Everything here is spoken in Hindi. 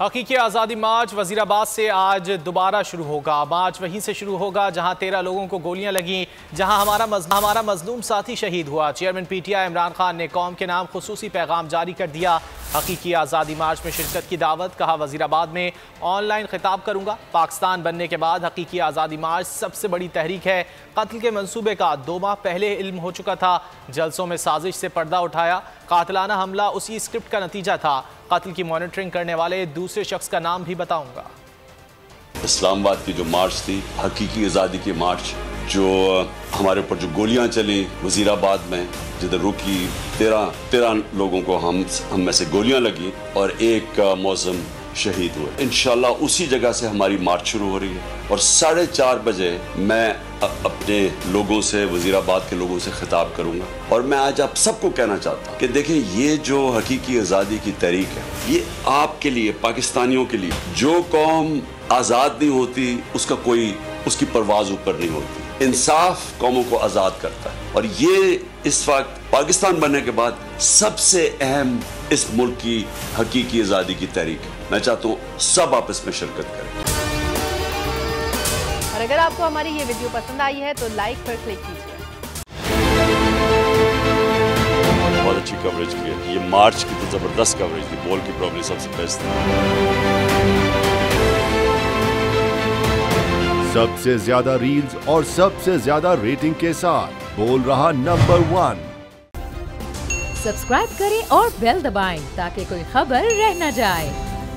हकीकी आज़ादी मार्च वजीराबाद से आज दोबारा शुरू होगा। मार्च वहीं से शुरू होगा जहां 13 लोगों को गोलियां लगीं, जहां हमारा मजलूम साथी शहीद हुआ। चेयरमैन पीटीआई इमरान खान ने कौम के नाम खुसूसी पैगाम जारी कर दिया। हकीकी आज़ादी मार्च में शिरकत की दावत, कहा वजीराबाद में ऑनलाइन खिताब करूंगा। पाकिस्तान बनने के बाद हकीकी आज़ादी मार्च सबसे बड़ी तहरीक है। कत्ल के मंसूबे का 2 माह पहले इल्म हो चुका था। जलसों में साजिश से पर्दा उठाया। कातिलाना हमला उसी स्क्रिप्ट का नतीजा था। कत्ल की मॉनिटरिंग करने वाले दूसरे शख्स का नाम भी बताऊंगा। इस्लामाबाद की जो मार्च थी, हकीकी आज़ादी की मार्च, जो हमारे ऊपर जो गोलियां चली वजीराबाद में, जिधर रुकी 13 लोगों को हम में से गोलियां लगी और एक मौसम शहीद हुए। इंशाल्लाह उसी जगह से हमारी मार्च शुरू हो रही है और 4:30 बजे मैं अपने लोगों से, वजीराबाद के लोगों से खिताब करूंगा। और मैं आज आप सबको कहना चाहता हूं कि देखें, ये जो हकीकी आज़ादी की तहरीक है, ये आपके लिए, पाकिस्तानियों के लिए। जो कौम आज़ाद नहीं होती उसकी परवाज ऊपर नहीं होती। इंसाफ कौमों को आज़ाद करता है और ये इस वक्त पाकिस्तान बनने के बाद सबसे अहम इस मुल्क की हकीकी आज़ादी की तहरीक है। मैं चाहता हूँ सब आप इसमें शिरकत करें। और अगर आपको हमारी ये वीडियो पसंद आई है तो लाइक पर क्लिक कीजिए। बहुत अच्छी कवरेज की है। ये मार्च की तो जबरदस्त कवरेज थी। बॉल की प्रॉब्लम सबसे बेस्ट थी। सबसे ज्यादा रील्स और सबसे ज्यादा रेटिंग के साथ बोल रहा नंबर 1। सब्सक्राइब करें और बेल दबाएं ताकि कोई खबर रह न जाए।